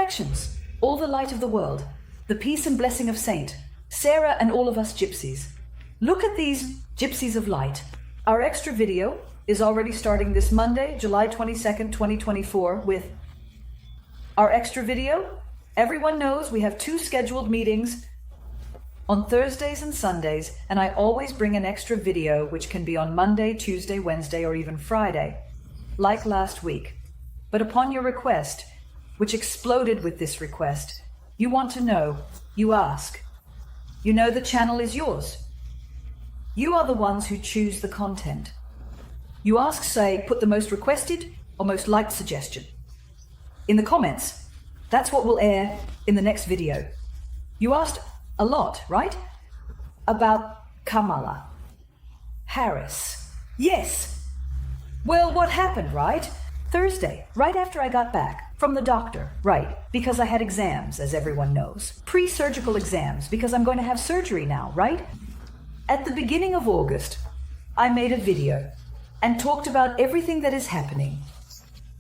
directions, all the light of the world, the peace and blessing of Saint Sarah and all of us gypsies. Look at these gypsies of light. Our extra video is already starting this Monday, July 22nd, 2024 with our extra video. Everyone knows we have 2 scheduled meetings on Thursdays and Sundays, and I always bring an extra video which can be on Monday, Tuesday, Wednesday, or even Friday, like last week. But upon your request, which exploded with this request, you want to know, you ask. You know the channel is yours. You are the ones who choose the content. You ask, say, put the most requested or most liked suggestion in the comments. That's what will air in the next video. You asked a lot, right? About Kamala Harris. Yes. Well, what happened, right? Thursday, right after I got back from the doctor, right? Because I had exams, as everyone knows. Pre-surgical exams, because I'm going to have surgery now, right? At the beginning of August, I made a video and talked about everything that is happening.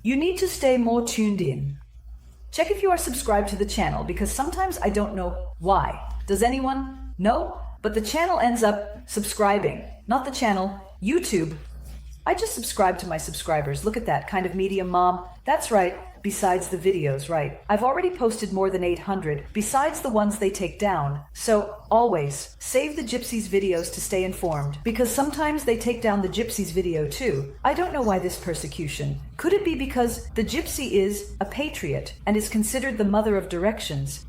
You need to stay more tuned in. Check if you are subscribed to the channel, because sometimes I don't know why. Does anyone know? But the channel ends up subscribing, not the channel, YouTube. I just subscribe to my subscribers. Look at that, kind of medium mom. That's right, besides the videos, right? I've already posted more than 800, besides the ones they take down. So always save the Gypsies videos to stay informed, because sometimes they take down the Gypsies video too. I don't know why this persecution. Could it be because the Gypsy is a patriot and is considered the mother of directions?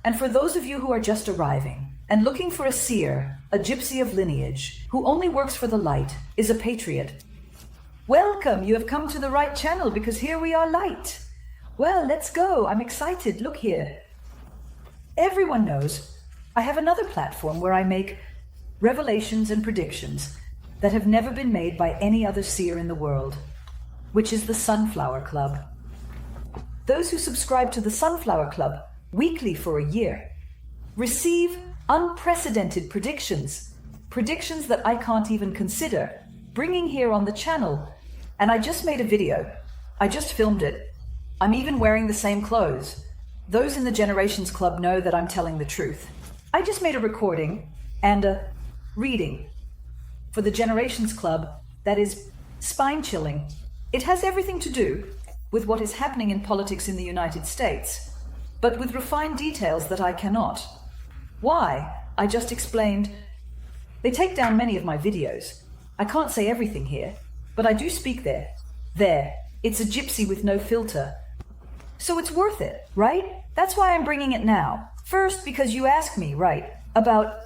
And for those of you who are just arriving and looking for a seer, a Gypsy of lineage, who only works for the light, is a patriot, welcome, you have come to the right channel, because here we are light. Well, let's go. I'm excited. Look here. Everyone knows I have another platform where I make revelations and predictions that have never been made by any other seer in the world, which is the Sunflower Club. Those who subscribe to the Sunflower Club weekly for a year receive unprecedented predictions that I can't even consider bringing here on the channel. And I just made a video. I just filmed it. I'm even wearing the same clothes. Those in the Generations Club know that I'm telling the truth. I just made a recording and a reading for the Generations Club that is spine-chilling. It has everything to do with what is happening in politics in the United States, but with refined details that I cannot. Why? I just explained. They take down many of my videos. I can't say everything here, but I do speak there. There. It's a gypsy with no filter. So it's worth it, right? That's why I'm bringing it now. First, because you asked me, right, about,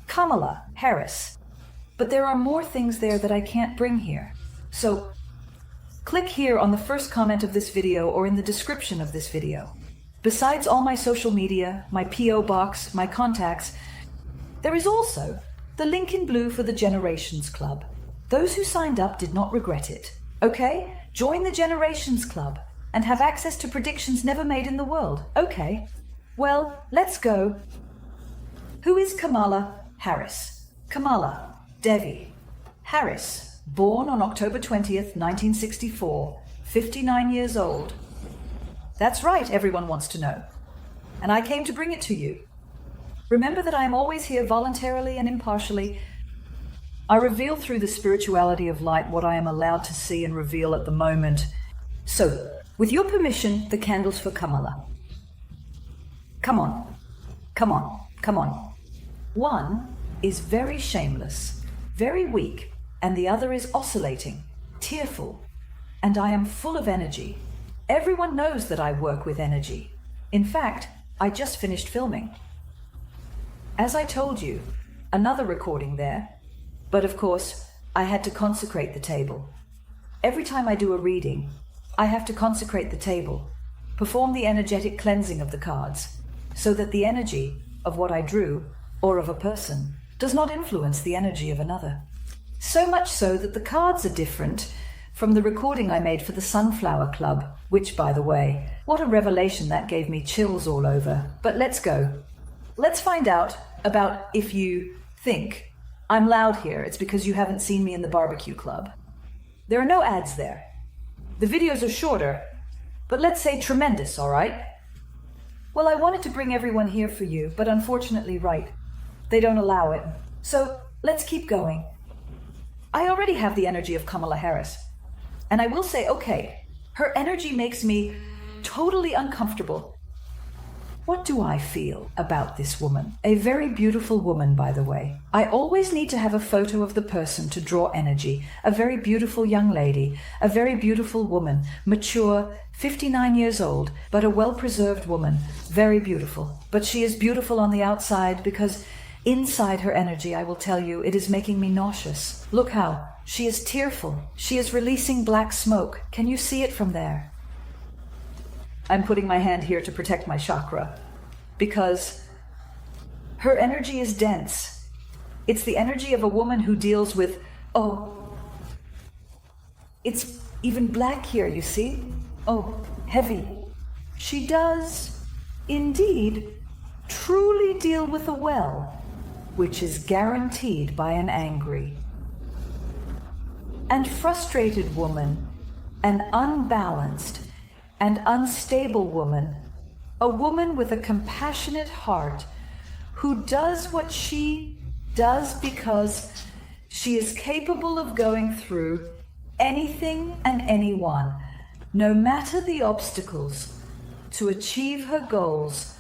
Kamala Harris. But there are more things there that I can't bring here. So click here on the first comment of this video or in the description of this video. Besides all my social media, my P.O. box, my contacts, there is also the link in blue for the Generations Club. Those who signed up did not regret it. Okay? Join the Generations Club and have access to predictions never made in the world. Okay. Well, let's go. Who is Kamala Harris? Kamala Devi Harris, born on October 20th, 1964, 59 years old. That's right, everyone wants to know. And I came to bring it to you. Remember that I am always here voluntarily and impartially. I reveal through the spirituality of light what I am allowed to see and reveal at the moment. So, with your permission, the candles for Kamala. Come on, come on, come on. One is very shameless, very weak, and the other is oscillating, tearful, and I am full of energy. Everyone knows that I work with energy. In fact, I just finished filming. As I told you, another recording there. But of course, I had to consecrate the table. Every time I do a reading, I have to consecrate the table, perform the energetic cleansing of the cards, so that the energy of what I drew, or of a person, does not influence the energy of another. So much so that the cards are different from the recording I made for the Sunflower Club, which, by the way, what a revelation that gave me, chills all over. But let's go. Let's find out about if you think I'm loud here. It's because you haven't seen me in the barbecue club. There are no ads there. The videos are shorter, but let's say tremendous, all right? Well, I wanted to bring everyone here for you, but unfortunately, they don't allow it. So let's keep going. I already have the energy of Kamala Harris. And I will say, okay, her energy makes me totally uncomfortable. What do I feel about this woman? A very beautiful woman, by the way. I always need to have a photo of the person to draw energy. A very beautiful young lady, a very beautiful woman, mature, 59 years old, but a well-preserved woman, very beautiful. But she is beautiful on the outside because inside her energy, I will tell you, it is making me nauseous. Look how she is tearful. She is releasing black smoke. Can you see it from there? I'm putting my hand here to protect my chakra because her energy is dense. It's the energy of a woman who deals with, it's even black here, you see? Oh, heavy. She does indeed truly deal with a well, which is guaranteed by an angry and frustrated woman, an unbalanced and unstable woman, a woman with a compassionate heart who does what she does because she is capable of going through anything and anyone, no matter the obstacles, to achieve her goals.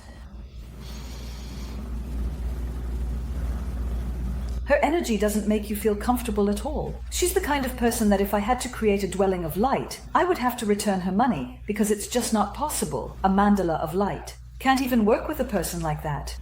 Her energy doesn't make you feel comfortable at all. She's the kind of person that if I had to create a dwelling of light, I would have to return her money because it's just not possible. A mandala of light. Can't even work with a person like that.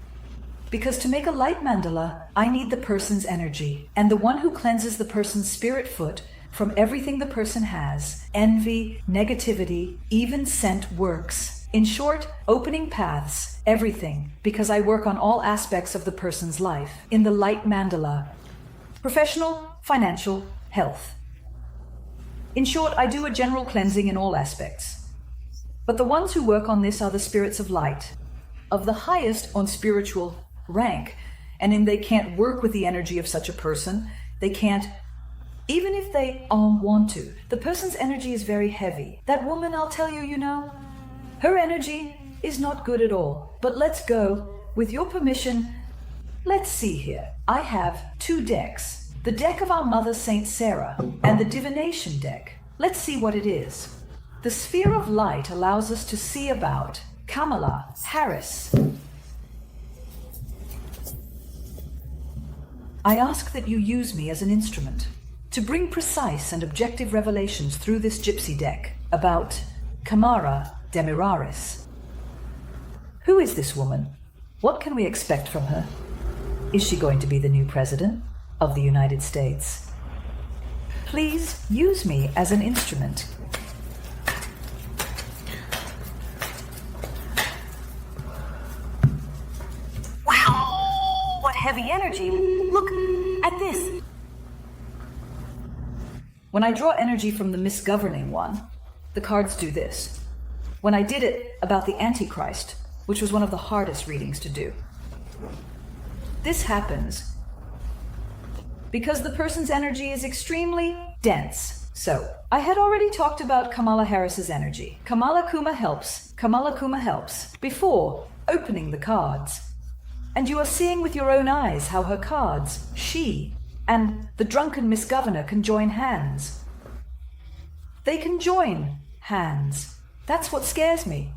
Because to make a light mandala, I need the person's energy. And the one who cleanses the person's spirit foot from everything the person has, envy, negativity, even scent works. In short, opening paths, everything, because I work on all aspects of the person's life in the light mandala. Professional, financial, health. In short, I do a general cleansing in all aspects. But the ones who work on this are the spirits of light, of the highest on spiritual rank, and they can't work with the energy of such a person. They can't, even if they want to. The person's energy is very heavy. That woman, I'll tell you, her energy is not good at all. But let's go. With your permission, let's see here. I have 2 decks. The deck of our Mother Saint Sarah and the divination deck. Let's see what it is. The sphere of light allows us to see about Kamala Harris. I ask that you use me as an instrument to bring precise and objective revelations through this gypsy deck about Kamala Demiraris. Who is this woman? What can we expect from her? Is she going to be the new president of the United States? Please use me as an instrument. Wow! What heavy energy! Look at this! When I draw energy from the misgoverning one, the cards do this. When I did it about the Antichrist, which was one of the hardest readings to do. This happens because the person's energy is extremely dense. So, I had already talked about Kamala Harris's energy. Kamala Kuma helps before opening the cards. And you are seeing with your own eyes how her cards, she, and the drunken Miss Governor can join hands. They can join hands. That's what scares me.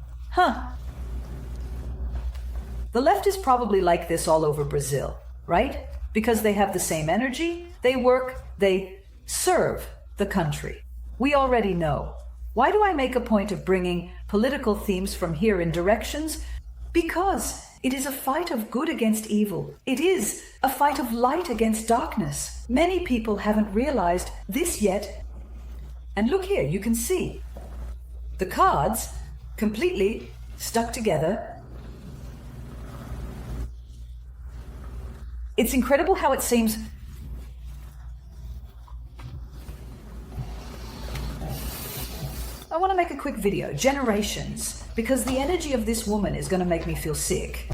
The left is probably like this all over Brazil, right? Because they have the same energy, they work, they serve the country. We already know. Why do I make a point of bringing political themes from here in directions? Because it is a fight of good against evil. It is a fight of light against darkness. Many people haven't realized this yet. And look here, you can see the cards completely stuck together. It's incredible how it seems. I want to make a quick video, generations, because the energy of this woman is going to make me feel sick.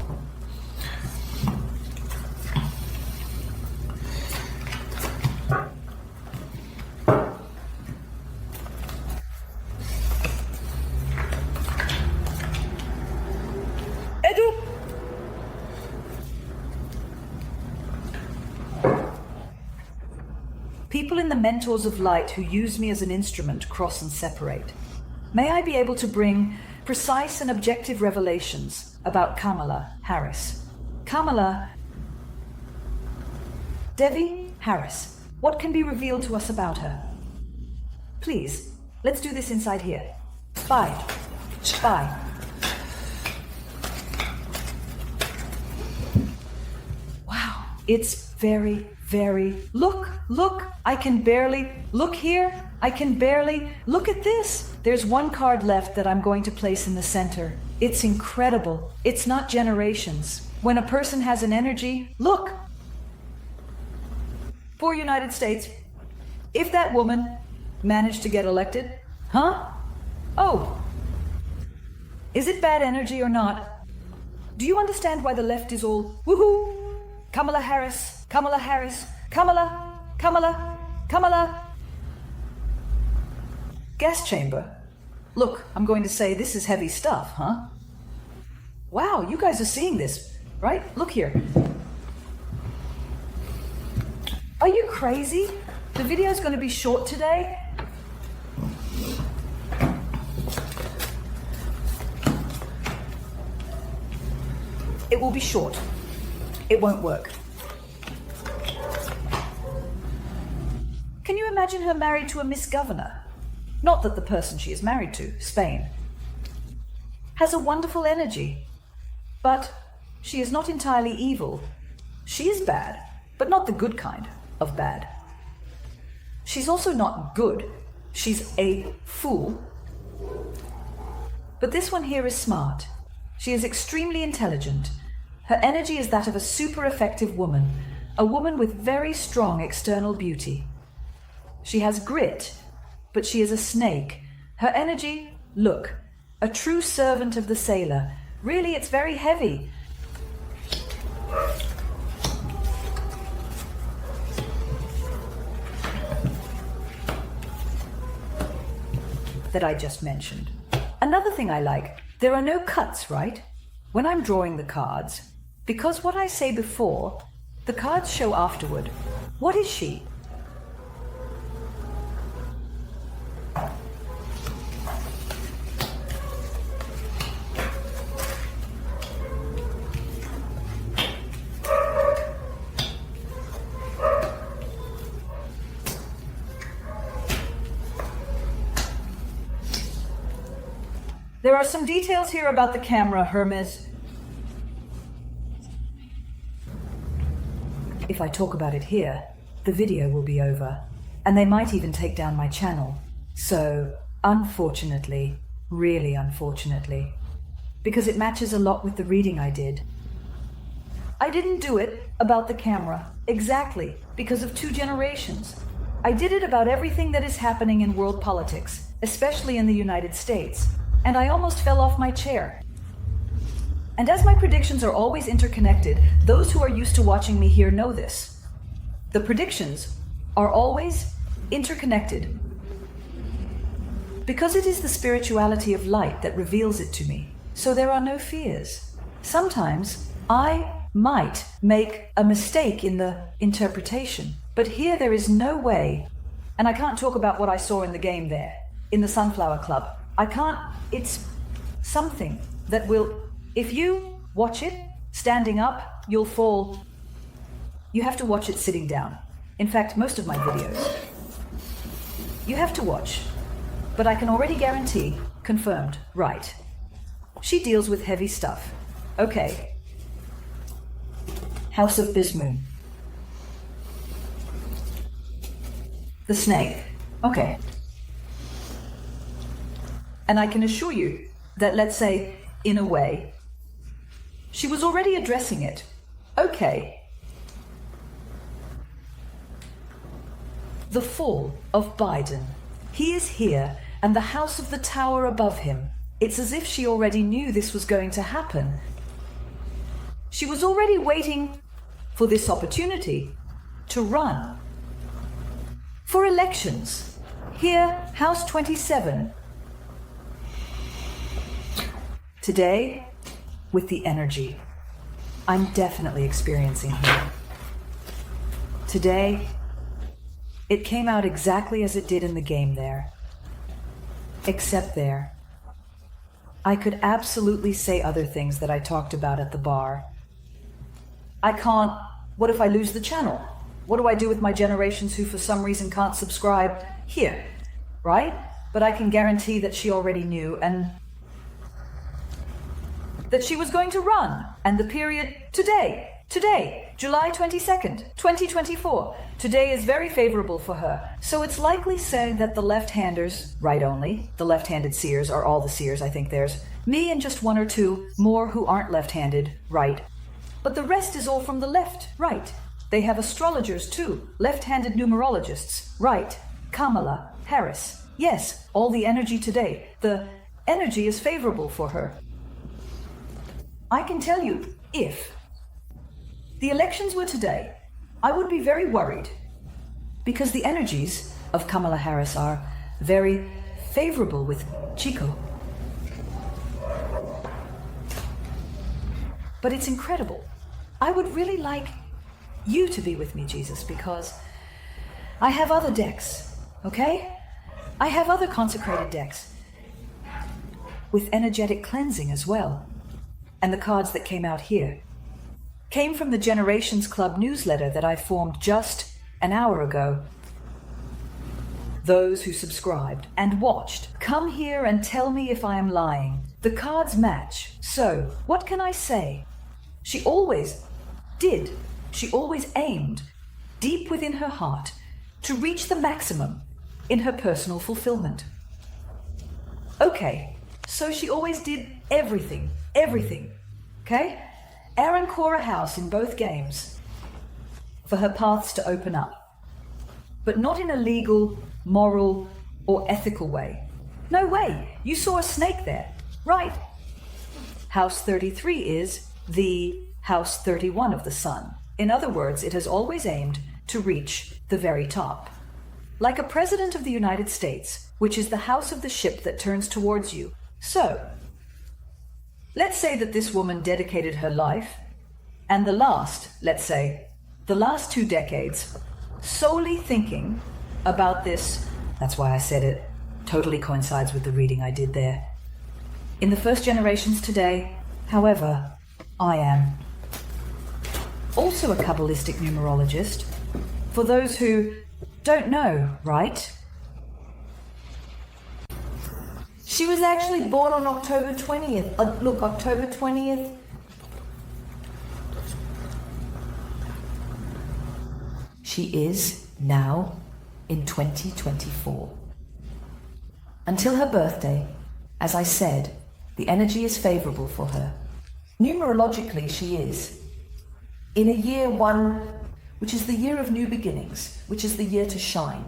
People in the Mentors of Light who use me as an instrument cross and separate. May I be able to bring precise and objective revelations about Kamala Harris. Kamala Devi Harris. What can be revealed to us about her? Please, let's do this inside here. Spy. Wow, it's very, look, I can barely, look here, I can barely, look at this. There's one card left that I'm going to place in the center. It's incredible. It's not generations. When a person has an energy, look. For United States, if that woman managed to get elected, Oh, is it bad energy or not? Do you understand why the left is all woohoo? Kamala Harris, Kamala Harris, Kamala, Kamala, Kamala. Gas chamber. Look, I'm going to say this is heavy stuff, Wow, you guys are seeing this, right? Look here. Are you crazy? The video's going to be short today. It will be short. It won't work. Can you imagine her married to a Miss Governor? Not that the person she is married to, Spain, has a wonderful energy. But she is not entirely evil. She is bad, but not the good kind of bad. She's also not good. She's a fool. But this one here is smart. She is extremely intelligent. Her energy is that of a super effective woman, a woman with very strong external beauty. She has grit, but she is a snake. Her energy, look, a true servant of the sailor. Really, it's very heavy. That I just mentioned. Another thing I like, there are no cuts, right? When I'm drawing the cards, because what I say before, the cards show afterward. What is she? There are some details here about the camera, Hermes. If I talk about it here, the video will be over, and they might even take down my channel. So, unfortunately, really unfortunately, because it matches a lot with the reading I did. I didn't do it about the camera, exactly, because of 2 generations. I did it about everything that is happening in world politics, especially in the United States. And I almost fell off my chair. And as my predictions are always interconnected, those who are used to watching me here know this. The predictions are always interconnected. Because it is the spirituality of light that reveals it to me, so there are no fears. Sometimes I might make a mistake in the interpretation, but here there is no way, and I can't talk about what I saw in the game there, in the Sunflower Club. I can't, it's something that will, if you watch it standing up, you'll fall. You have to watch it sitting down. In fact, most of my videos. You have to watch. But I can already guarantee, confirmed, right. She deals with heavy stuff. Okay. House of Bismoon. The snake. Okay. And I can assure you that, let's say, in a way, she was already addressing it. Okay. The fall of Biden. He is here, and the house of the tower above him. It's as if she already knew this was going to happen. She was already waiting for this opportunity to run. For elections. Here, House 27. Today, with the energy I'm definitely experiencing here. Today, It came out exactly as it did in the game there. Except there. I could absolutely say other things that I talked about at the bar. I can't. What if I lose the channel? What do I do with my generations who for some reason can't subscribe here? Right? But I can guarantee that she already knew, and that she was going to run, and the period today, July 22nd, 2024. Today is very favorable for her. So it's likely saying that the left-handers, right only, the left-handed seers are all the seers. I think there's me and just one or two more who aren't left-handed, right. But the rest is all from the left, right. They have astrologers too, left-handed numerologists, right. KAMALA, Harris. Yes, all the energy today. The energy is favorable for her. I can tell you, if the elections were today, I would be very worried, because the energies of Kamala Harris are very favorable with Chico. But it's incredible. I would really like you to be with me, Jesus, because I have other decks, okay? I have other consecrated decks with energetic cleansing as well. And the cards that came out here came from the Generations Club newsletter that I formed just an hour ago. Those who subscribed and watched, come here and tell me if I am lying. The cards match. So, what can I say? She always did. She always aimed deep within her heart to reach the maximum in her personal fulfillment. Okay, so she always did everything, okay? Aaron Cora House in both games for her paths to open up, but not in a legal, moral, or ethical way. No way, you saw a snake there, right? House 33 is the House 31 of the sun. In other words, it has always aimed to reach the very top. Like a president of the United States, which is the house of the ship that turns towards you. So, let's say that this woman dedicated her life, and the last 2 decades, solely thinking about this. That's why I said it totally coincides with the reading I did there. In the first generations today, however, I am also a Kabbalistic numerologist. For those who don't know, right? She was actually born on October 20th. October 20th. She is now in 2024. Until her birthday, as I said, the energy is favorable for her. Numerologically, she is in a year 1, which is the year of new beginnings, which is the year to shine,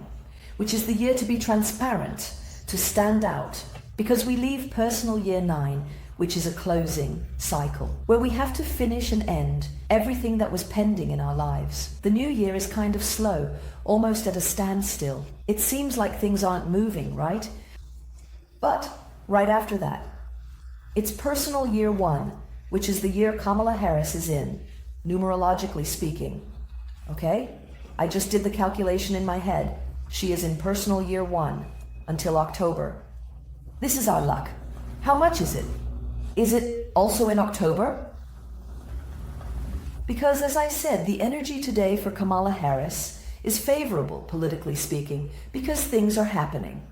which is the year to be transparent, to stand out, because we leave personal year 9, which is a closing cycle, where we have to finish and end everything that was pending in our lives. The new year is kind of slow, almost at a standstill. It seems like things aren't moving, right? But right after that, it's personal year 1, which is the year Kamala Harris is in, numerologically speaking. Okay? I just did the calculation in my head. She is in personal year 1 until October. This is our luck. How much is it? Is it also in October? Because, as I said, the energy today for Kamala Harris is favorable, politically speaking, because things are happening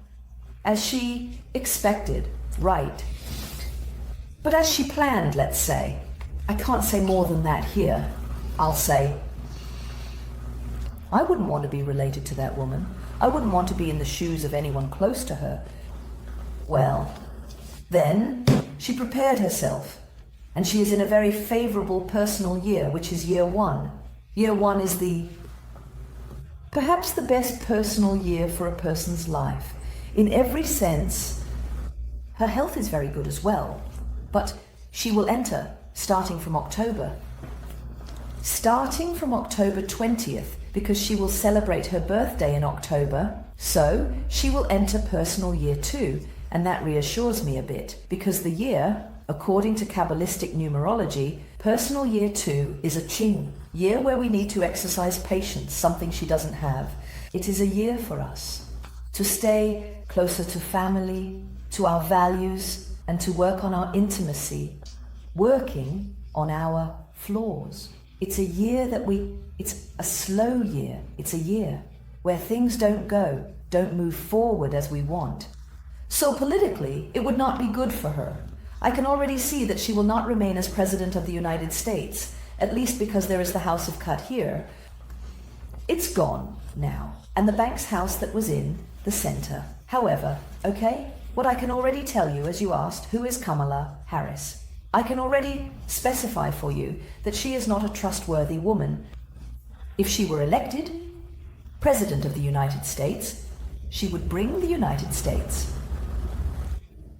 as she expected, right? But as she planned, let's say. I can't say more than that here. I'll say, I wouldn't want to be related to that woman. I wouldn't want to be in the shoes of anyone close to her. Well, then she prepared herself, and she is in a very favorable personal year, which is year 1. Year 1 is perhaps the best personal year for a person's life. In every sense, her health is very good as well, but she will enter starting from October. Starting from October 20th, because she will celebrate her birthday in October, so she will enter personal year 2, and that reassures me a bit, because the year, according to Kabbalistic numerology, personal year 2 is a Qing, year where we need to exercise patience, something she doesn't have. It is a year for us to stay closer to family, to our values, and to work on our intimacy, working on our flaws. It's a year it's a slow year. It's a year where things don't move forward as we want. So politically, it would not be good for her. I can already see that she will not remain as President of the United States, at least because there is the House of Cut here. It's gone now, and the bank's house that was in the center. However, okay, what I can already tell you, as you asked, who is Kamala Harris? I can already specify for you that she is not a trustworthy woman. If she were elected President of the United States, she would bring the United States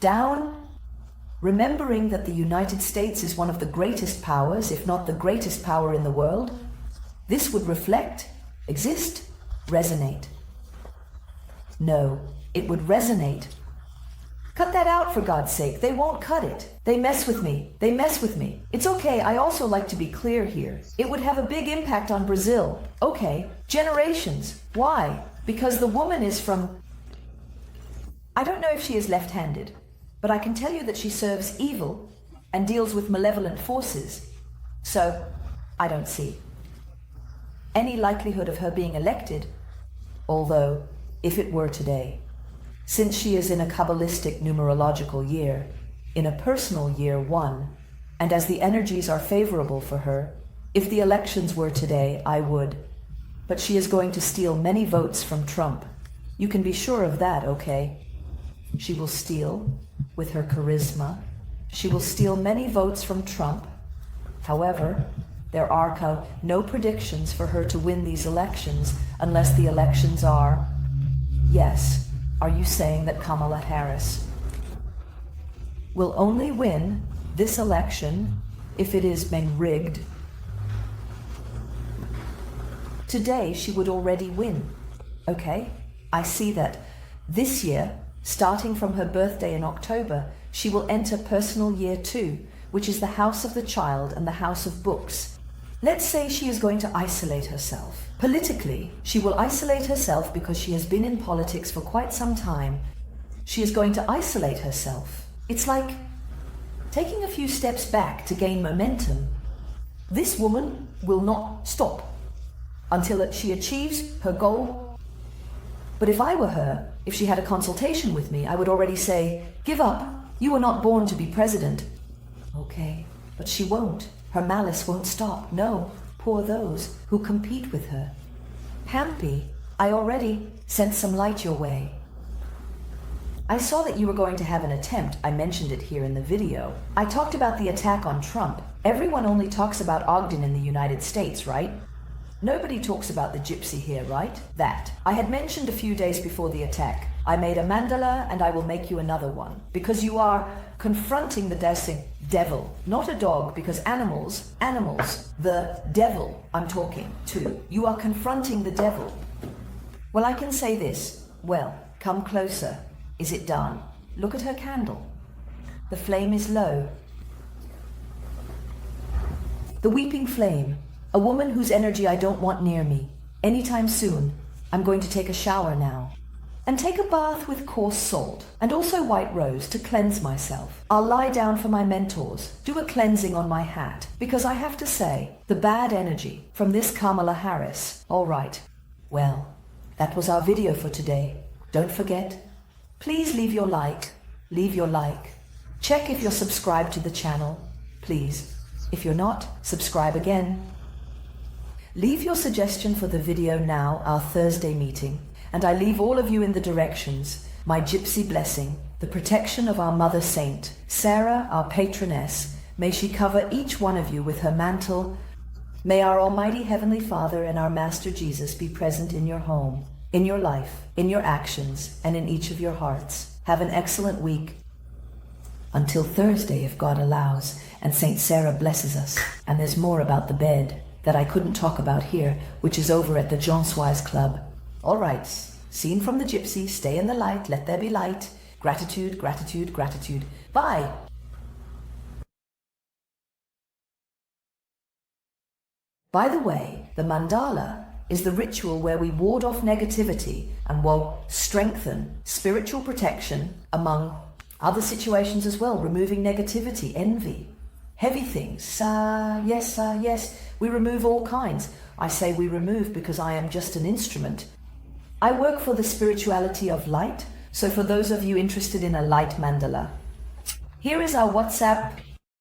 down, remembering that the United States is one of the greatest powers, if not the greatest power in the world. This would reflect, exist, resonate. No, it would resonate. Cut that out, for God's sake. They won't cut it. They mess with me. They mess with me. It's okay. I also like to be clear here. It would have a big impact on Brazil. Okay. Generations. Why? Because the woman is from... I don't know if she is left-handed, but I can tell you that she serves evil and deals with malevolent forces. So, I don't see any likelihood of her being elected, although, if it were today, since she is in a Kabbalistic numerological year, in a personal year 1, and as the energies are favorable for her, if the elections were today, I would. But she is going to steal many votes from Trump. You can be sure of that, okay? She will steal with her charisma. She will steal many votes from Trump. However, there are no predictions for her to win these elections unless the elections are... Yes. Are you saying that Kamala Harris will only win this election if it is being rigged? Today, she would already win. Okay? I see that this year, starting from her birthday in October, she will enter personal year 2, which is the house of the child and the house of books. Let's say she is going to isolate herself. Politically, she will isolate herself because she has been in politics for quite some time. She is going to isolate herself. It's like taking a few steps back to gain momentum. This woman will not stop until she achieves her goal. But if I were her, if she had a consultation with me, I would already say, give up. You were not born to be president. Okay, but she won't. Her malice won't stop. No, poor those who compete with her. Hampy, I already sent some light your way. I saw that you were going to have an attempt. I mentioned it here in the video. I talked about the attack on Trump. Everyone only talks about Ogden in the United States, right? Nobody talks about the gypsy here, right? That. I had mentioned a few days before the attack. I made a mandala and I will make you another one. Because you are confronting the devil, not a dog, because animals, the devil I'm talking to. You are confronting the devil. Well, I can say this. Well, come closer. Is it done? Look at her candle. The flame is low. The weeping flame. A woman whose energy I don't want near me. Anytime soon. I'm going to take a shower now. And take a bath with coarse salt. And also white rose to cleanse myself. I'll lie down for my mentors. Do a cleansing on my hat. Because I have to say, the bad energy from this Kamala Harris. All right. Well, that was our video for today. Don't forget, please leave your like. Leave your like. Check if you're subscribed to the channel. Please. If you're not, subscribe again. Leave your suggestion for the video now, our Thursday meeting, and I leave all of you in the directions, my gypsy blessing, the protection of our Mother Saint, Sarah, our patroness. May she cover each one of you with her mantle. May our Almighty Heavenly Father and our Master Jesus be present in your home, in your life, in your actions, and in each of your hearts. Have an excellent week. Until Thursday, if God allows, and Saint Sarah blesses us. And there's more about the bed that I couldn't talk about here, which is over at the Jansois Club. All right, scene from the gypsy, stay in the light, let there be light. Gratitude, gratitude, gratitude. Bye. By the way, the mandala is the ritual where we ward off negativity and will strengthen spiritual protection among other situations as well, removing negativity, envy, heavy things. Yes, we remove all kinds. I say we remove because I am just an instrument. I work for the spirituality of light, so for those of you interested in a light mandala, here is our WhatsApp